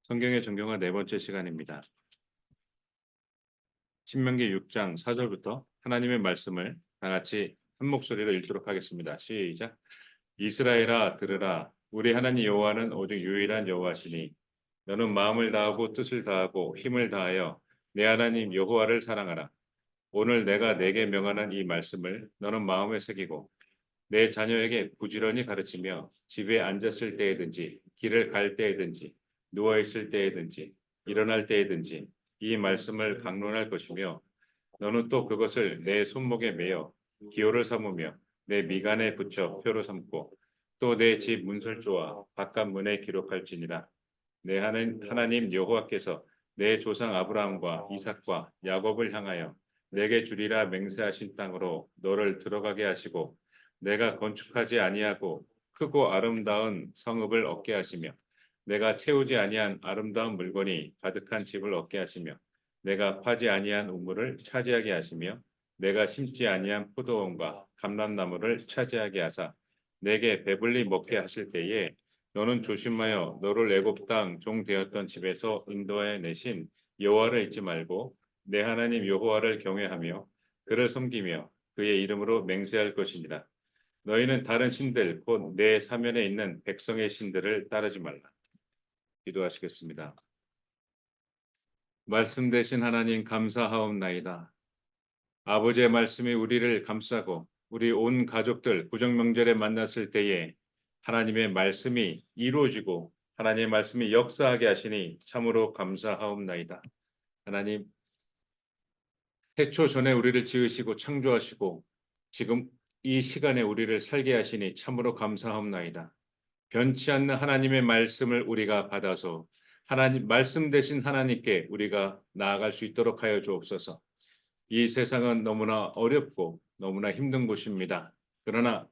성경의 정경화 네 번째 시간입니다. 신명기 6장 4절부터 하나님의 말씀을 다 같이 한 목소리로 읽도록 하겠습니다. 시작. 이스라엘아 들으라. 우리 하나님 여호와는 오직 유일한 여호와시니 너는 마음을 다하고 뜻을 다하고 힘을 다하여 내 하나님 여호와를 사랑하라. 오늘 내가 내게 명하는 이 말씀을 너는 마음에 새기고 내 자녀에게 부지런히 가르치며 집에 앉았을 때에든지 길을 갈 때에든지 누워 있을 때에든지 일어날 때에든지 이 말씀을 강론할 것이며 너는 또 그것을 내 손목에 매어 기호를 삼으며 내 미간에 붙여 표로 삼고 또 내 집 문설주와 바깥 문에 기록할지니라. 내 하나님 여호와께서 내 조상 아브라함과 이삭과 야곱을 향하여 내게 주리라 맹세하신 땅으로 너를 들어가게 하시고 내가 건축하지 아니하고 크고 아름다운 성읍을 얻게 하시며 내가 채우지 아니한 아름다운 물건이 가득한 집을 얻게 하시며 내가 파지 아니한 우물을 차지하게 하시며 내가 심지 아니한 포도원과 감람나무를 차지하게 하사 내게 배불리 먹게 하실 때에 너는 조심하여 너를 애굽 땅 종 되었던 집에서 인도해 내신 여호와를 잊지 말고 내 하나님 여호와를 경외하며 그를 섬기며 그의 이름으로 맹세할 것이니라. 너희는 다른 신들 곧 내 사면에 있는 백성의 신들을 따르지 말라. 기도하시겠습니다. 말씀 되신 하나님 감사하옵나이다. 아버지의 말씀이 우리를 감싸고 우리 온 가족들 구정명절에 만났을 때에 하나님의 말씀이 이루어지고 하나님의 말씀이 역사하게 하시니 참으로 감사하옵나이다. 하나님, 태초 전에 우리를 지으시고 창조하시고 지금 이 시간에 우리를 살게 하시니 참으로 감사하옵나이다. 변치 않는 하나님의 말씀을 우리가 받아서 하나님 말씀 되신 하나님께 우리가 나아갈 수 있도록 하여 주옵소서. 이 세상은 너무나 어렵고 너무나 힘든 곳입니다. 그러나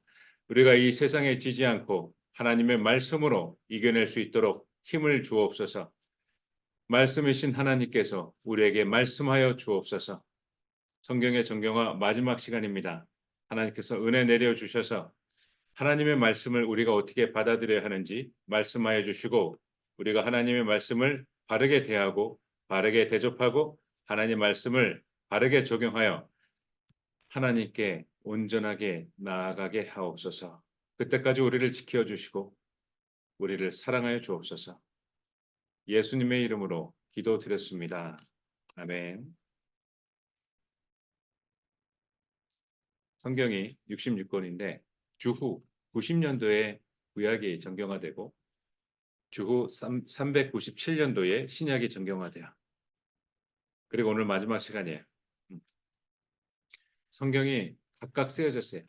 우리가 이 세상에 지지 않고 하나님의 말씀으로 이겨낼 수 있도록 힘을 주옵소서. 말씀이신 하나님께서 우리에게 말씀하여 주옵소서. 성경의 정경화 마지막 시간입니다. 하나님께서 은혜 내려 주셔서 하나님의 말씀을 우리가 어떻게 받아들여야 하는지 말씀하여 주시고 우리가 하나님의 말씀을 바르게 대하고 바르게 대접하고 하나님의 말씀을 바르게 적용하여 하나님께 온전하게 나아가게 하옵소서. 그때까지 우리를 지켜주시고 우리를 사랑하여 주옵소서. 예수님의 이름으로 기도드렸습니다. 아멘. 성경이 66권인데 주후 90년도에 구약이 정경화되고 주후 397년도에 신약이 정경화돼요. 그리고 오늘 마지막 시간이에요. 성경이 각각 쓰여졌어요.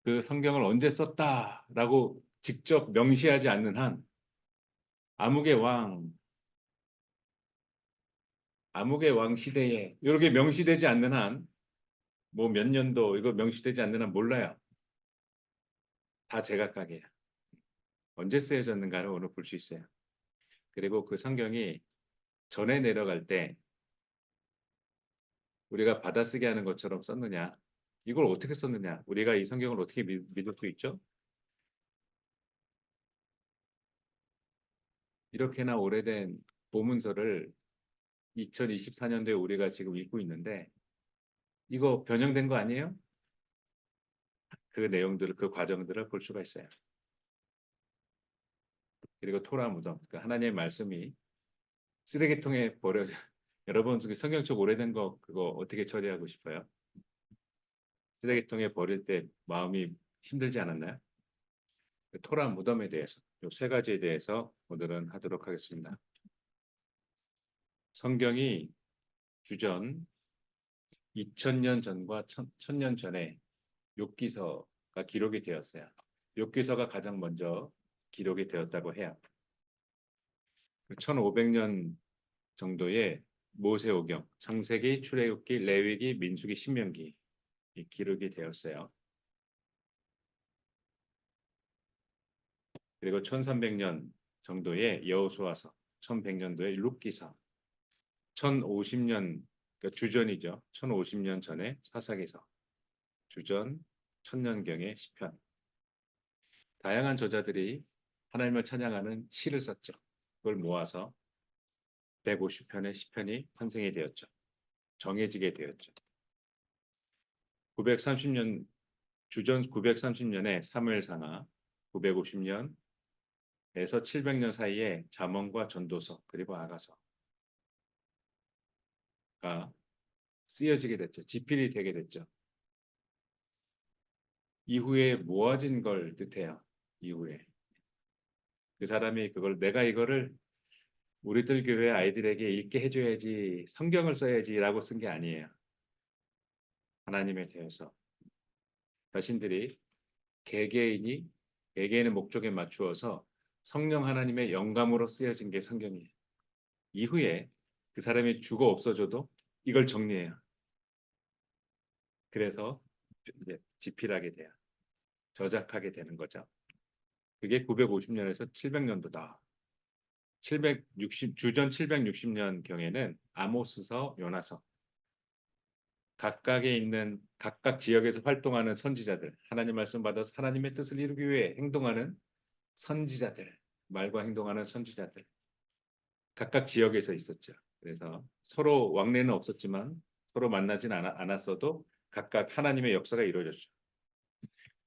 그 성경을 언제 썼다라고 직접 명시하지 않는 한 암흑의 왕 시대에 이렇게 명시되지 않는 한 뭐 몇 년도 이거 명시되지 않는 한 몰라요. 다 제각각이에요. 언제 쓰여졌는가를 오늘 볼 수 있어요. 그리고 그 성경이 전에 내려갈 때 우리가 받아쓰기 하는 것처럼 썼느냐, 이걸 어떻게 썼느냐, 우리가 이 성경을 어떻게 믿을 수 있죠? 이렇게나 오래된 보문서를 2024년도에 우리가 지금 읽고 있는데 이거 변형된 거 아니에요? 그 내용들을, 그 과정들을 볼 수가 있어요. 그리고 토라 무덤, 그 하나님의 말씀이 쓰레기통에 버려져. 여러분 성경책 오래된 거 그거 어떻게 처리하고 싶어요? 쓰레기통에 버릴 때 마음이 힘들지 않았나요? 그 토라 무덤에 대해서 이 세 가지에 대해서 오늘은 하도록 하겠습니다. 성경이 주전 2000년 전과 1000년 전에 욥기서가 기록이 되었어요. 욥기서가 가장 먼저 기록이 되었다고 해요. 1500년 정도의 모세오경, 창세기, 출애굽기, 레위기, 민수기, 신명기 기록이 되었어요. 그리고 1300년 정도의 여호수아서, 1100년도의 룻기서, 1050년 그러니까 주전이죠. 1050년 전에 사사기서, 주전, 천년경의 시편. 다양한 저자들이 하나님을 찬양하는 시를 썼죠. 그걸 모아서 150편의 시편이 탄생이 되었죠. 정해지게 되었죠. 930년 주전 930년에 사무엘상하, 950년에서 700년 사이에 잠언과 전도서 그리고 아가서가 쓰여지게 됐죠. 지필이 되게 됐죠. 이후에 모아진 걸 뜻해요. 이후에 그 사람이 그걸 내가 이거를 우리들 교회 아이들에게 읽게 해줘야지 성경을 써야지라고 쓴 게 아니에요. 하나님에 대해서 자신들이 개개인이 개개인의 목적에 맞추어서 성령 하나님의 영감으로 쓰여진 게 성경이에요. 이후에 그 사람이 죽어 없어져도 이걸 정리해요. 그래서 이제 집필하게 돼요. 저작하게 되는 거죠. 그게 950년에서 700년도다. 760 주전 760년 경에는 아모스서, 요나서 각각에 있는 각각 지역에서 활동하는 선지자들, 하나님 말씀 받아서 하나님의 뜻을 이루기 위해 행동하는 선지자들, 말과 행동하는 선지자들 각각 지역에서 있었죠. 그래서 서로 왕래는 없었지만 서로 만나진 않았어도 각각 하나님의 역사가 이루어졌죠.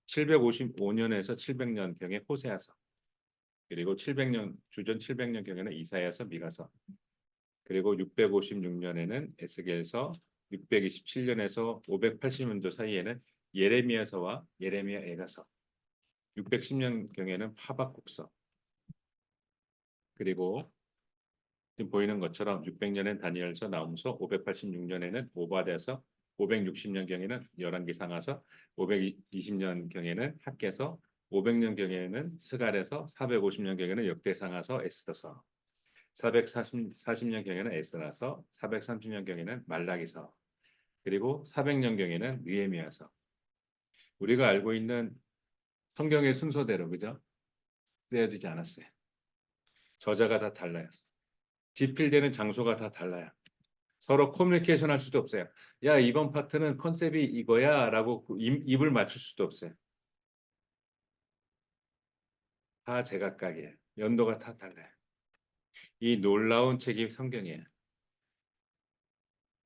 755년에서 700년 경에 호세아서, 그리고 700년 주전 700년 경에는 이사야서, 미가서, 그리고 656년에는 에스겔서, 627년에서 580년도 사이에는 예레미야서와 예레미야 애가서, 610년 경에는 하박국서, 그리고 지금 보이는 것처럼 600년엔 다니엘서, 나훔서, 586년에는 오바댜서, 560년 경에는 열왕기상하서, 520년 경에는 학개서, 500년 경에는 스갈에서, 450년 경에는 역대상하서, 에스더서, 440년 경에는 에스라서, 430년 경에는 말라기서, 그리고 400년 경에는 느헤미야서. 우리가 알고 있는 성경의 순서대로 그죠? 쓰여지지 않았어요. 저자가 다 달라요. 집필되는 장소가 다 달라요. 서로 커뮤니케이션 할 수도 없어요. 야, 이번 파트는 컨셉이 이거야 라고 입을 맞출 수도 없어요. 다 제각각이에요. 연도가 다 달라요. 이 놀라운 책이 성경이에요.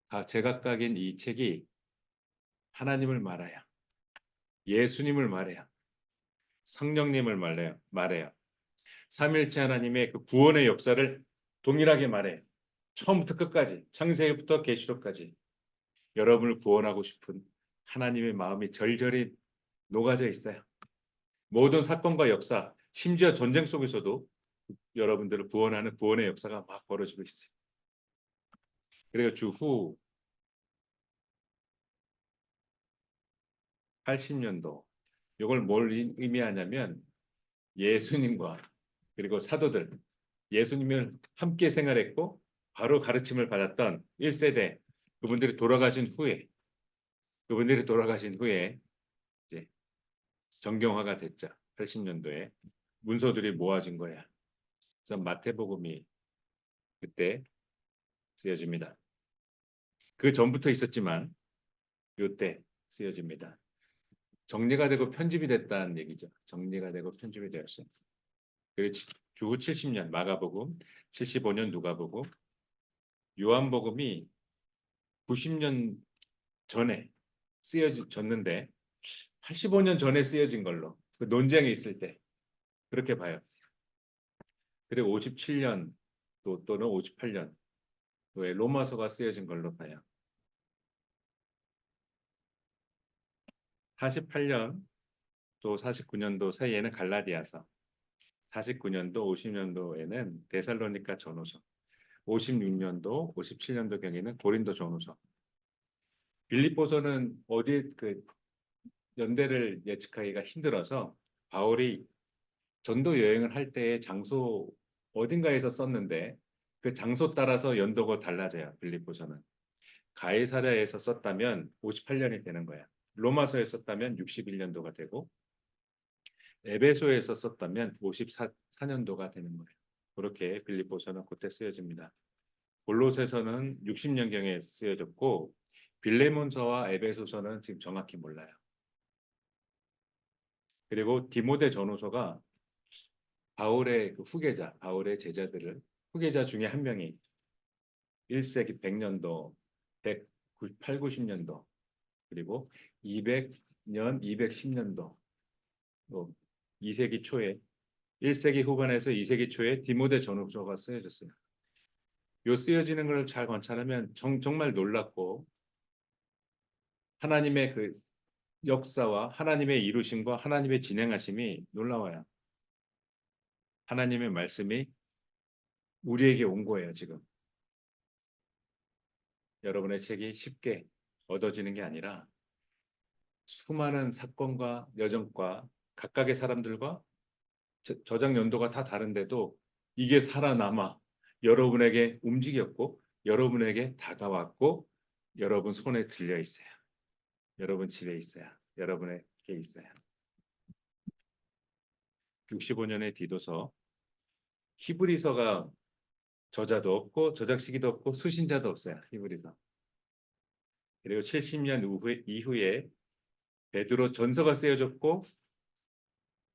다 제각각인 이 책이 하나님을 말해요. 예수님을 말해요. 성령님을 말해요. 삼일체 하나님의 그 구원의 역사를 동일하게 말해요. 처음부터 끝까지, 창세기부터 계시록까지 여러분을 구원하고 싶은 하나님의 마음이 절절히 녹아져 있어요. 모든 사건과 역사, 심지어 전쟁 속에서도 여러분들을 구원하는 구원의 역사가 막 벌어지고 있어요. 그리고 주후 80년도 이걸 뭘 의미하냐면 예수님과 그리고 사도들, 예수님을 함께 생활했고 바로 가르침을 받았던 1세대 그분들이 돌아가신 후에 이제 정경화가 됐죠. 80년도에 문서들이 모아진 거야. 그래서 마태복음이 그때 쓰여집니다. 그 전부터 있었지만 이때 쓰여집니다. 정리가 되고 편집이 됐다는 얘기죠. 정리가 되고 편집이 되었어요. 그리고 주후 70년 마가복음, 75년 누가복음, 요한복음이 90년 전에 쓰여졌는데 85년 전에 쓰여진 걸로 그 논쟁이 있을 때 그렇게 봐요. 그리고 57년 또는 58년 왜 로마서가 쓰여진 걸로 봐요. 48년 또 49년도 사이에는 갈라디아서, 49년도 50년도에는 데살로니가 전후서, 56년도 57년도 경에는 고린도 전후서. 빌립보서는 어디 그 연대를 예측하기가 힘들어서 바울이 전도 여행을 할 때의 장소 어딘가에서 썼는데 그 장소 따라서 연도가 달라져요. 빌립보서는 가이사랴에서 썼다면 58년이 되는 거야. 로마서에 썼다면 61년도가 되고 에베소에서 썼다면 54년도가 되는 거예요. 그렇게 빌립보서는 그때 쓰여집니다. 골로새서는 60년경에 쓰여졌고 빌레몬서와 에베소서는 지금 정확히 몰라요. 그리고 디모데 전후서가 바울의 그 후계자, 바울의 제자들을 후계자 중에 한 명이 1세기 100년도, 108, 90년도, 그리고 200년, 210년도, 또 2세기 초에 1세기 후반에서 2세기 초에 디모데 전후서가 쓰여졌어요. 요 쓰여지는 걸 잘 관찰하면 정말 놀랍고 하나님의 그 역사와 하나님의 이루심과 하나님의 진행하심이 놀라워요. 하나님의 말씀이 우리에게 온 거예요, 지금. 여러분의 책이 쉽게 얻어지는 게 아니라 수많은 사건과 여정과 각각의 사람들과 저작 연도가 다 다른데도 이게 살아남아 여러분에게 움직였고 여러분에게 다가왔고 여러분 손에 들려 있어요. 여러분 집에 있어요. 여러분에게 있어요. 65년의 디도서 히브리서가 저자도 없고 저작 시기도 없고 수신자도 없어요. 히브리서. 그리고 70년 이후에 베드로 전서가 쓰여졌고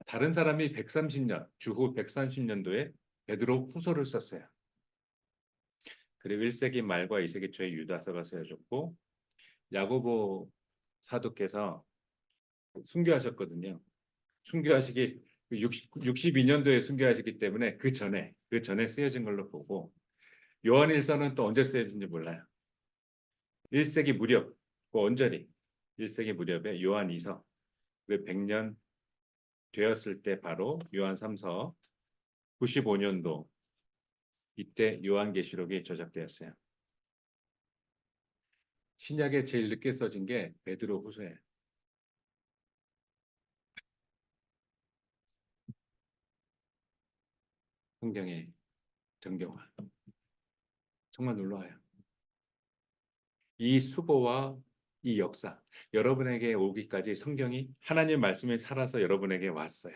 다른 사람이 130년, 주후 130년도에 베드로 후서를 썼어요. 그리고 1세기 말과 2세기 초에 유다서가 쓰여졌고 야고보 사도께서 순교하셨거든요. 순교하시기 62년도에 순교하시기 때문에 그 전에 쓰여진 걸로 보고 요한일서는 또 언제 쓰여진지 몰라요. 1세기 무렵, 그 언저리 1세기 무렵에 요한 2서, 그 100년 되었을 때 바로 요한 3서 95년도 이때 요한계시록이 저작되었어요. 신약에 제일 늦게 써진 게 베드로 후서예요. 성경의 정교화. 정말 놀라워요. 이 수고와 이 역사, 여러분에게 오기까지 성경이 하나님의 말씀에 살아서 여러분에게 왔어요.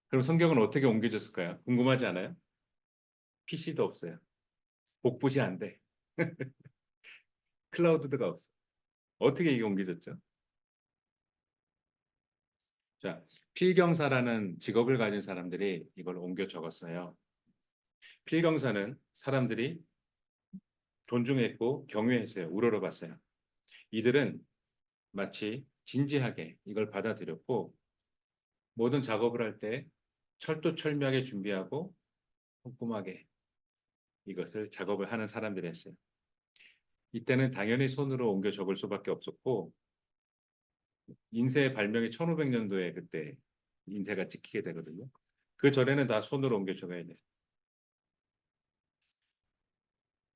그럼 성경은 어떻게 옮겨졌을까요? 궁금하지 않아요? PC도 없어요. 복붙이 안 돼. 클라우드가 없어. 어떻게 이게 옮겨졌죠? 자, 필경사라는 직업을 가진 사람들이 이걸 옮겨 적었어요. 필경사는 사람들이 존중했고 경외했어요. 우러러봤어요. 이들은 마치 진지하게 이걸 받아들였고 모든 작업을 할 때 철두철미하게 준비하고 꼼꼼하게 이것을 작업을 하는 사람들이었어요. 이때는 당연히 손으로 옮겨 적을 수밖에 없었고 인쇄 발명이 1500년도에 그때 인쇄가 찍히게 되거든요. 그 전에는 다 손으로 옮겨 적어야 돼요.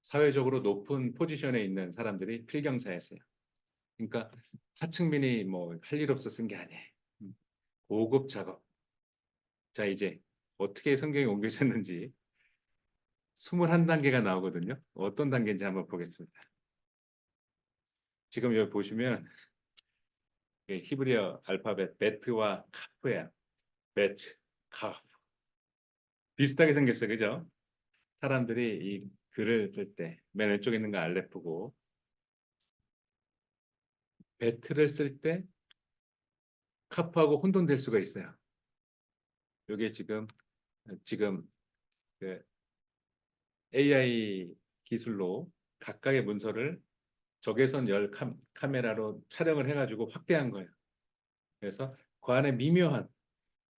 사회적으로 높은 포지션에 있는 사람들이 필경사였어요. 그러니까 하층민이 뭐 할 일 없어 쓴 게 아니에요. 고급 작업. 자, 이제 어떻게 성경이 옮겨졌는지 21단계가 나오거든요. 어떤 단계인지 한번 보겠습니다. 지금 여기 보시면 히브리어 알파벳 베트와 카프야. 베트, 카프. 비슷하게 생겼어요. 그죠? 사람들이 이 글을 쓸 때 맨 왼쪽에 있는 거 알레프고 베트를 쓸 때 카프하고 혼돈될 수가 있어요. 이게 지금 그 AI 기술로 각각의 문서를 적외선 열 카메라로 촬영을 해가지고 확대한 거예요. 그래서 그 안에 미묘한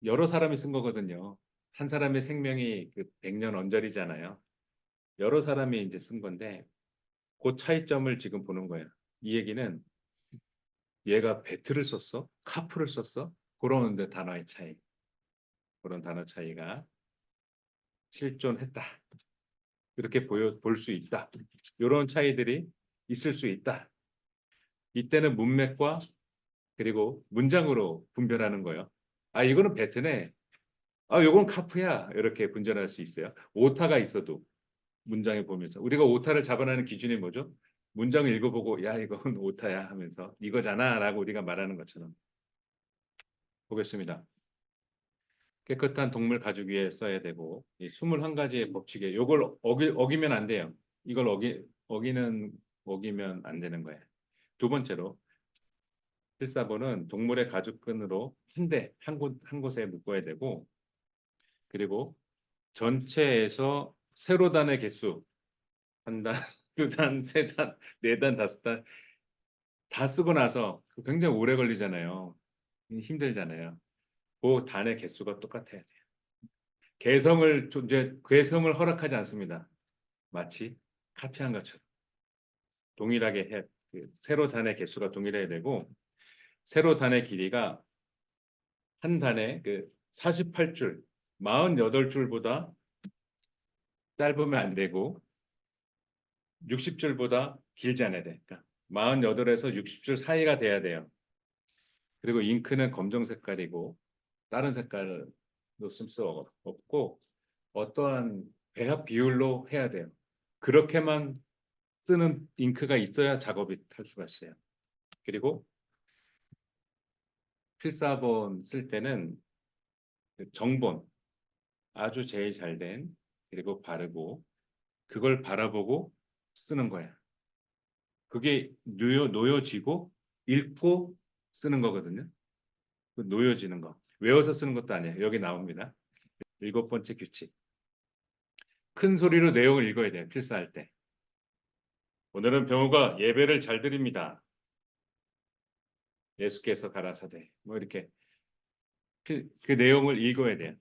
여러 사람이 쓴 거거든요. 한 사람의 생명이 그 100년 언저리잖아요. 여러 사람이 이제 쓴 건데 그 차이점을 지금 보는 거예요. 이 얘기는 얘가 베트를 썼어? 카프를 썼어? 그러는데 단어의 차이. 그런 단어 차이가 실존했다. 이렇게 볼 수 있다. 이런 차이들이 있을 수 있다. 이때는 문맥과 그리고 문장으로 분별하는 거예요. 아, 이거는 베트네. 아, 이건 카프야. 이렇게 분별할 수 있어요. 오타가 있어도 문장을 보면서 우리가 오타를 잡아내는 기준이 뭐죠? 문장을 읽어보고 야, 이건 오타야 하면서 이거잖아라고 우리가 말하는 것처럼 보겠습니다. 깨끗한 동물 가죽 위에 써야 되고 이 21가지의 법칙에 이걸 어기면 안 돼요. 이걸 어기면 안 되는 거예요. 두 번째로 필사본은 동물의 가죽끈으로 한 곳에 묶어야 되고, 그리고 전체에서 세로 단의 개수 한 단, 두 단, 세 단, 네 단, 다섯 단 다 쓰고 나서 굉장히 오래 걸리잖아요. 힘들잖아요. 그 단의 개수가 똑같아야 돼요. 괴성을 허락하지 않습니다. 마치 카피한 것처럼 동일하게 세로 단의 개수가 동일해야 되고, 세로 단의 길이가 한 단에 48줄, 48줄보다 짧으면 안 되고 60줄보다 길지 않아야 돼. 그러니까 48에서 60줄 사이가 돼야 돼요. 그리고 잉크는 검정 색깔이고 다른 색깔로 쓸 수 없고 어떠한 배합 비율로 해야 돼요. 그렇게만 쓰는 잉크가 있어야 작업이 탈 수가 있어요. 그리고 필사본 쓸 때는 정본, 아주 제일 잘 된, 그리고 바르고 그걸 바라보고 쓰는 거야. 그게 놓여지고 읽고 쓰는 거거든요. 놓여지는 거. 외워서 쓰는 것도 아니에요. 여기 나옵니다. 일곱 번째 규칙. 큰 소리로 내용을 읽어야 돼요. 필사할 때. 오늘은 병우가 예배를 잘 드립니다. 예수께서 가라사대. 뭐 이렇게 그 내용을 읽어야 돼요.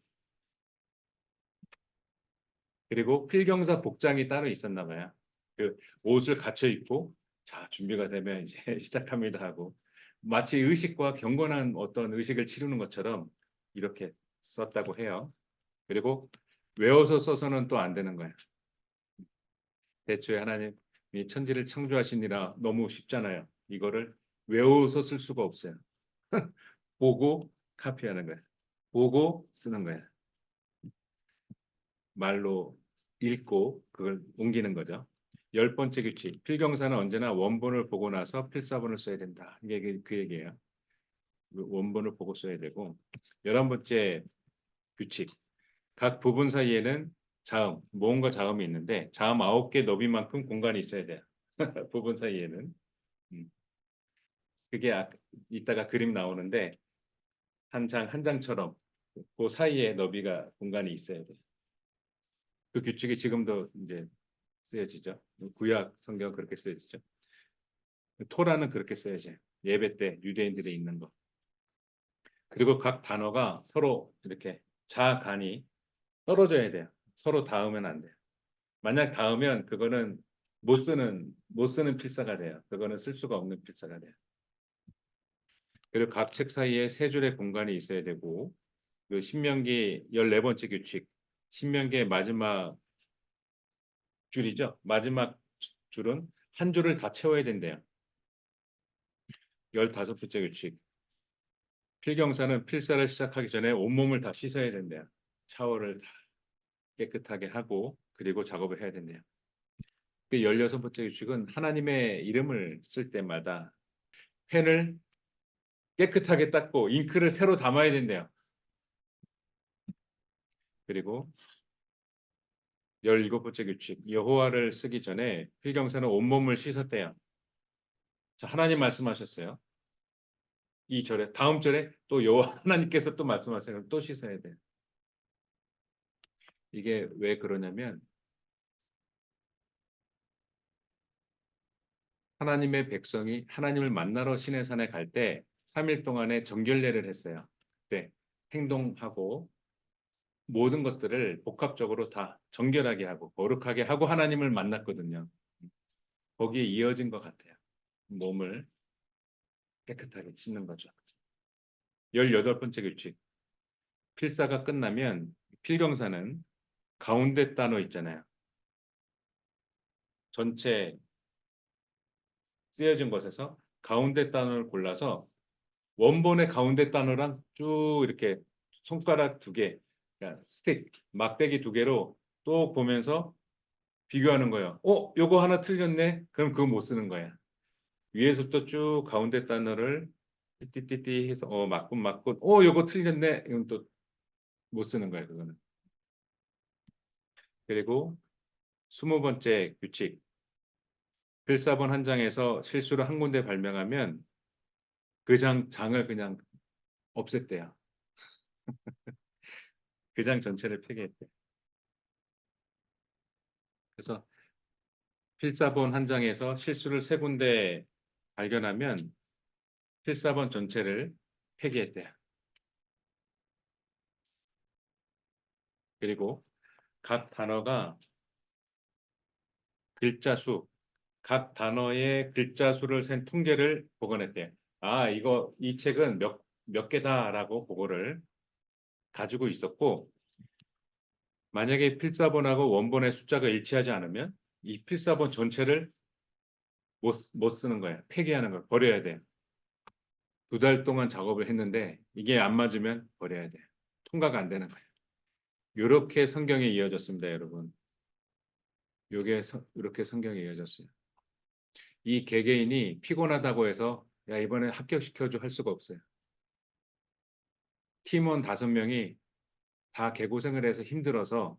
그리고 필경사 복장이 따로 있었나 봐요. 그 옷을 갖춰 입고 자 준비가 되면 이제 시작합니다 하고 마치 의식과 경건한 어떤 의식을 치르는 것처럼 이렇게 썼다고 해요. 그리고 외워서 써서는 또 안 되는 거예요. 대초에 하나님이 천지를 창조하시니라 너무 쉽잖아요. 이거를 외워서 쓸 수가 없어요. 보고 카피하는 거예요. 보고 쓰는 거예요. 말로 읽고 그걸 옮기는 거죠. 열 번째 규칙. 필경사는 언제나 원본을 보고 나서 필사본을 써야 된다. 이게 그 얘기예요. 원본을 보고 써야 되고. 11번째 규칙. 각 부분 사이에는 자음, 모음과 자음이 있는데 자음 9개 너비만큼 공간이 있어야 돼요. 부분 사이에는. 음. 그게 이따가 그림 나오는데 한 장 한 장처럼 그 사이에 너비가 공간이 있어야 돼요. 그 규칙이 지금도 이제 쓰여지죠. 구약 성경 그렇게 쓰여지죠. 토라는 그렇게 써야지. 예배 때 유대인들이 읽는 거. 그리고 각 단어가 서로 이렇게 자간이 떨어져야 돼요. 서로 닿으면 안 돼요. 만약 닿으면 그거는 못 쓰는 필사가 돼요. 그거는 쓸 수가 없는 필사가 돼요. 그리고 각 책 사이에 세 줄의 공간이 있어야 되고 그 신명기 14번째 규칙. 신명기의 마지막 줄이죠. 마지막 줄은 한 줄을 다 채워야 된대요. 15번째 규칙. 필경사는 필사를 시작하기 전에 온몸을 다 씻어야 된대요. 샤워를 다 깨끗하게 하고 그리고 작업을 해야 된대요. 그 16번째 규칙은 하나님의 이름을 쓸 때마다 펜을 깨끗하게 닦고 잉크를 새로 담아야 된대요. 그리고 17번째 규칙. 여호와를 쓰기 전에 필경사는 온몸을 씻었대요. 자, 하나님 말씀하셨어요. 이 절에 다음 절에 또 여호와 하나님께서 또 말씀하세요. 또 씻어야 돼요. 이게 왜 그러냐면 하나님의 백성이 하나님을 만나러 시내산에 갈 때 3일 동안의 정결례를 했어요. 그때 행동하고 모든 것들을 복합적으로 다 정결하게 하고 거룩하게 하고 하나님을 만났거든요. 거기에 이어진 것 같아요. 몸을 깨끗하게 씻는 거죠. 18번째 규칙. 필사가 끝나면 필경사는 가운데 단어 있잖아요. 전체 쓰여진 것에서 가운데 단어를 골라서 원본의 가운데 단어랑 쭉 이렇게 손가락 두 개, 그러니까 스틱, 막대기 두 개로 또 보면서 비교하는 거예요. 요거 하나 틀렸네? 그럼 그거 못 쓰는 거야. 위에서부터 쭉 가운데 단어를 띠띠띠띠 해서 맞군. 요거 틀렸네? 이건 또 못 쓰는 거야, 그거는. 그리고 20번째 규칙. 필사본 한 장에서 실수로 한 군데 발명하면 그 장을 그냥 없앴대요. 그 장 전체를 폐기했대요. 그래서 필사본 한 장에서 실수를 세 군데 발견하면 필사본 전체를 폐기했대요. 그리고 각 단어가 글자 수, 각 단어의 글자 수를 센 통계를 보관했대요. 아, 이 책은 몇 개다라고 그거를 가지고 있었고, 만약에 필사본하고 원본의 숫자가 일치하지 않으면 이 필사본 전체를 못 쓰는 거예요. 폐기하는 걸 버려야 돼요. 2달 동안 작업을 했는데 이게 안 맞으면 버려야 돼요. 통과가 안 되는 거예요. 이렇게 성경이 이어졌습니다, 여러분. 이렇게 성경이 이어졌어요. 이 개개인이 피곤하다고 해서 야 이번에 합격시켜줘 할 수가 없어요. 팀원 5명이 다 개고생을 해서 힘들어서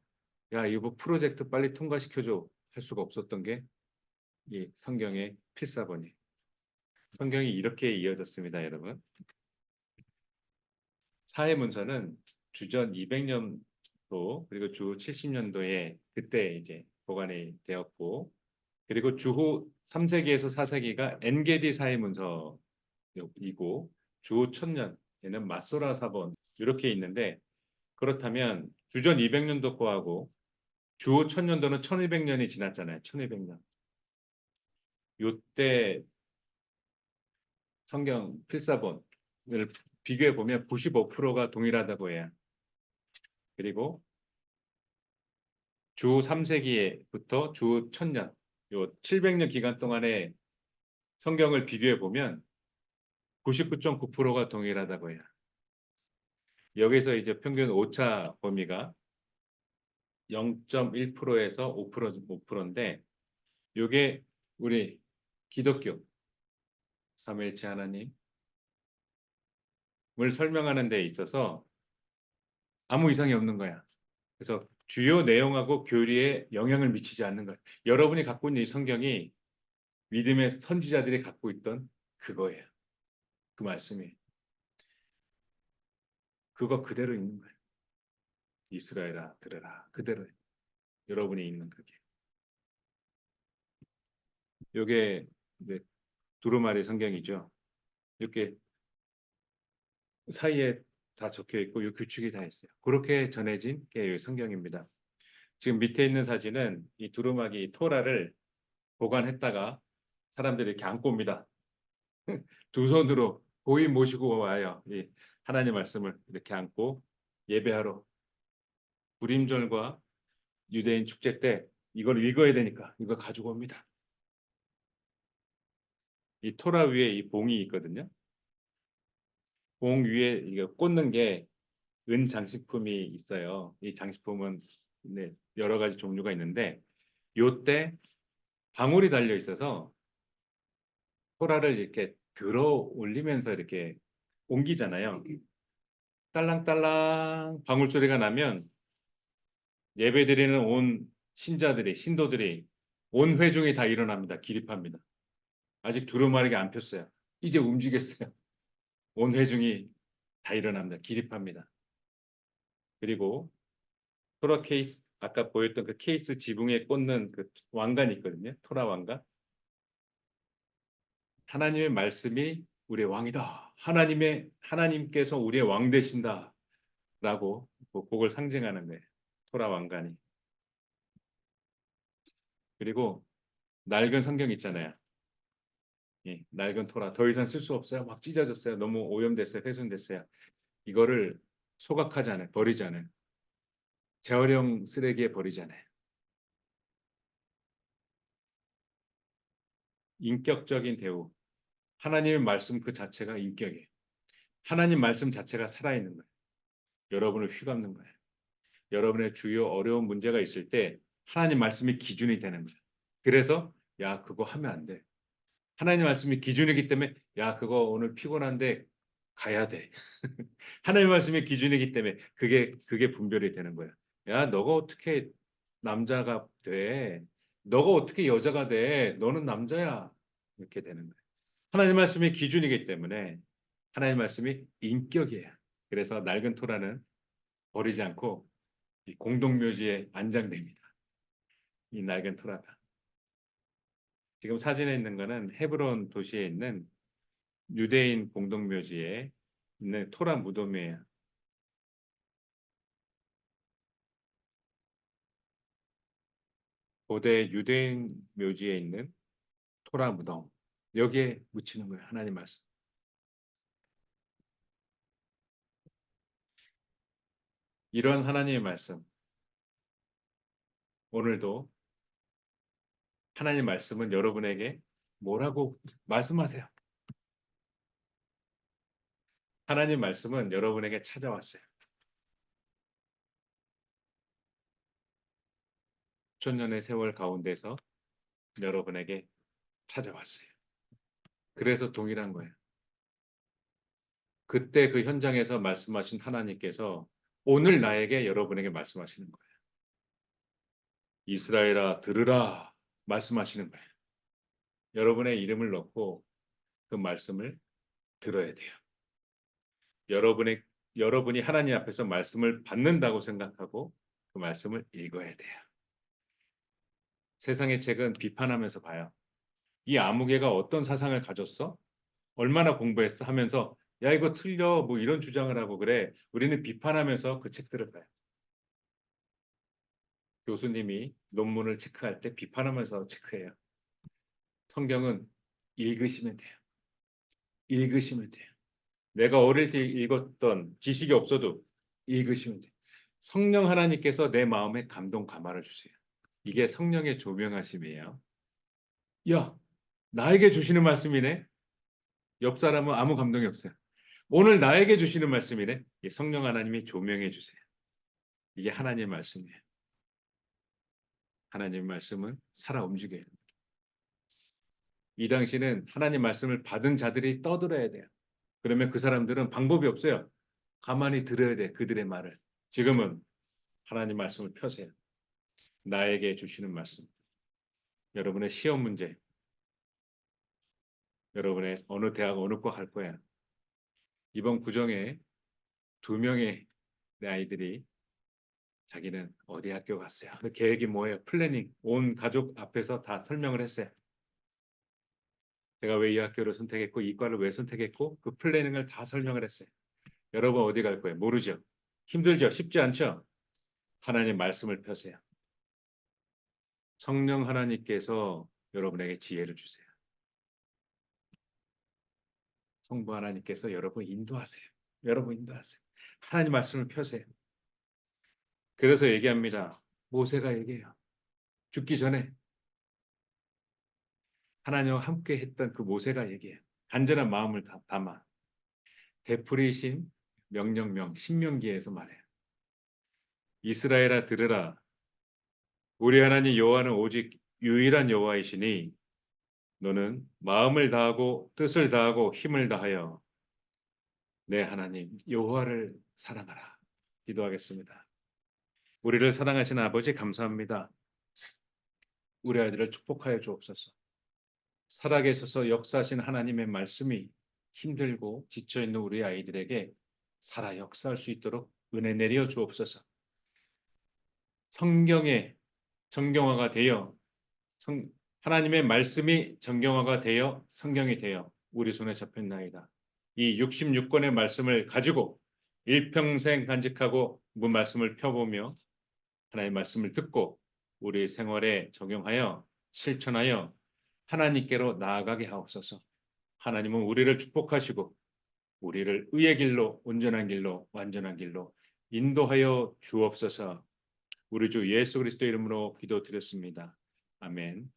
야 이거 프로젝트 빨리 통과시켜줘 할 수가 없었던 게 이 성경의 필사본이. 성경이 이렇게 이어졌습니다, 여러분. 사회문서는 주전 200년도 그리고 주 70년도에 그때 이제 보관이 되었고 그리고 주후 3세기에서 4세기가 엔게디 사회문서이고 주후 1000년에는 마소라 사본 이렇게 있는데 그렇다면 주전 200년도 거하고 주후 1000년도는 1200년이 지났잖아요. 1200년. 요때 성경 필사본을 비교해 보면 95%가 동일하다고 해요. 그리고 주 3세기부터 주 1000년, 요 700년 기간 동안에 성경을 비교해 보면 99.9%가 동일하다고 해요. 여기서 이제 평균 오차 범위가 0.1%에서 5%인데 이게 우리 기독교 삼위일체 하나님을 설명하는 데 있어서 아무 이상이 없는 거야. 그래서 주요 내용하고 교리에 영향을 미치지 않는 거예요. 여러분이 갖고 있는 이 성경이 믿음의 선지자들이 갖고 있던 그거예요. 그 말씀이. 그거 그대로 있는 거예요. 이스라엘아 들으라. 그대로 여러분이 있는 그게. 요게 이제 두루마리 성경이죠. 이렇게 사이에 다 적혀 있고 요 규칙이 다 있어요. 그렇게 전해진 게 성경입니다. 지금 밑에 있는 사진은 이 두루마기 토라를 보관했다가 사람들이 이렇게 안고 옵니다. 두 손으로 고이 모시고 와요. 이 하나님 말씀을 이렇게 안고 예배하러 불임절과 유대인 축제 때 이걸 읽어야 되니까 이거 가지고 옵니다. 이 토라 위에 이 봉이 있거든요. 봉 위에 이거 꽂는 게 은 장식품이 있어요. 이 장식품은 네, 여러 가지 종류가 있는데 요때 방울이 달려 있어서 토라를 이렇게 들어 올리면서 이렇게 옮기잖아요. 딸랑딸랑 방울 소리가 나면 예배드리는 온 신자들이 신도들이 온 회중이 다 일어납니다. 기립합니다. 아직 두루마리가 안 폈어요. 이제 움직였어요. 온 회중이 다 일어납니다. 기립합니다. 그리고 토라 케이스 아까 보였던 그 케이스 지붕에 꽂는 그 왕관이 있거든요. 토라 왕관. 하나님의 말씀이 우리의 왕이다. 하나님께서 우리의 왕 되신다라고 그걸 상징하는 거예요. 토라 왕관이. 그리고 낡은 성경 있잖아요. 예, 낡은 토라 더 이상 쓸 수 없어요. 막 찢어졌어요. 너무 오염됐어요. 훼손됐어요. 이거를 소각하지 않아요. 버리지 않아요. 재활용 쓰레기에 버리지 않아요. 인격적인 대우. 하나님의 말씀 그 자체가 인격이에요. 하나님 말씀 자체가 살아있는 거예요. 여러분을 휘감는 거예요. 여러분의 주요 어려운 문제가 있을 때 하나님 말씀이 기준이 되는 거예요. 그래서 야 그거 하면 안 돼. 하나님 말씀이 기준이기 때문에 야 그거 오늘 피곤한데 가야 돼. 하나님 말씀이 기준이기 때문에 그게 분별이 되는 거예요. 야 너가 어떻게 남자가 돼? 너가 어떻게 여자가 돼? 너는 남자야. 이렇게 되는 거예요. 하나님 말씀이 기준이기 때문에 하나님 말씀이 인격이에요. 그래서 낡은 토라는 버리지 않고 이 공동묘지에 안장됩니다. 이 낡은 토라가. 지금 사진에 있는 거는 헤브론 도시에 있는 유대인 공동묘지에 있는 토라 무덤이에요. 고대 유대인 묘지에 있는 토라 무덤. 여기에 묻히는 거예요. 하나님 말씀. 이런 하나님의 말씀. 오늘도 하나님 말씀은 여러분에게 뭐라고 말씀하세요? 하나님 말씀은 여러분에게 찾아왔어요. 천년의 세월 가운데서 여러분에게 찾아왔어요. 그래서 동일한 거예요. 그때 그 현장에서 말씀하신 하나님께서 오늘 나에게 여러분에게 말씀하시는 거예요. 이스라엘아 들으라 말씀하시는 거예요. 여러분의 이름을 넣고 그 말씀을 들어야 돼요. 여러분이 하나님 앞에서 말씀을 받는다고 생각하고 그 말씀을 읽어야 돼요. 세상의 책은 비판하면서 봐요. 이 아무개가 어떤 사상을 가졌어? 얼마나 공부했어? 하면서 야 이거 틀려 뭐 이런 주장을 하고 그래. 우리는 비판하면서 그 책들을 봐요. 교수님이 논문을 체크할 때 비판하면서 체크해요. 성경은 읽으시면 돼요. 읽으시면 돼요. 내가 어릴 때 읽었던 지식이 없어도 읽으시면 돼요. 성령 하나님께서 내 마음에 감동 감화를 주세요. 이게 성령의 조명하심이에요. 야, 나에게 주시는 말씀이네. 옆 사람은 아무 감동이 없어요. 오늘 나에게 주시는 말씀이네. 성령 하나님이 조명해 주세요. 이게 하나님의 말씀이에요. 하나님의 말씀은 살아 움직여요. 이 당시는 하나님 말씀을 받은 자들이 떠들어야 돼요. 그러면 그 사람들은 방법이 없어요. 가만히 들어야 돼. 그들의 말을. 지금은 하나님 말씀을 펴세요. 나에게 주시는 말씀. 여러분의 시험 문제. 여러분의 어느 대학 어느 과 갈 거야. 이번 구정에 2명의 내 아이들이 자기는 어디 학교 갔어요. 그 계획이 뭐예요? 플래닝. 온 가족 앞에서 다 설명을 했어요. 제가 왜 이 학교를 선택했고 이 과를 왜 선택했고 그 플래닝을 다 설명을 했어요. 여러분 어디 갈 거예요? 모르죠? 힘들죠? 쉽지 않죠? 하나님 말씀을 펴세요. 성령 하나님께서 여러분에게 지혜를 주세요. 성부 하나님께서 여러분 인도하세요. 여러분 인도하세요. 하나님 말씀을 펴세요. 그래서 얘기합니다. 모세가 얘기해요. 죽기 전에 하나님과 함께 했던 그 모세가 얘기해요. 간절한 마음을 담아 되풀이신 명령명 신명기에서 말해요. 이스라엘아 들으라. 우리 하나님 여호와는 오직 유일한 여호와이시니 너는 마음을 다하고 뜻을 다하고 힘을 다하여 내 하나님 여호와를 사랑하라. 기도하겠습니다. 우리를 사랑하시는 아버지 감사합니다. 우리 아이들을 축복하여 주옵소서. 살아계셔서 역사하신 하나님의 말씀이 힘들고 지쳐있는 우리 아이들에게 살아 역사할 수 있도록 은혜 내려 주옵소서. 성경의 정경화가 되어 하나님의 말씀이 정경화가 되어 성경이 되어 우리 손에 잡혔나이다. 이 66권의 말씀을 가지고 일평생 간직하고 그 말씀을 펴보며 하나님의 말씀을 듣고 우리 생활에 적용하여 실천하여 하나님께로 나아가게 하옵소서. 하나님은 우리를 축복하시고 우리를 의의 길로 온전한 길로 완전한 길로 인도하여 주옵소서. 우리 주 예수 그리스도 이름으로 기도드렸습니다. 아멘.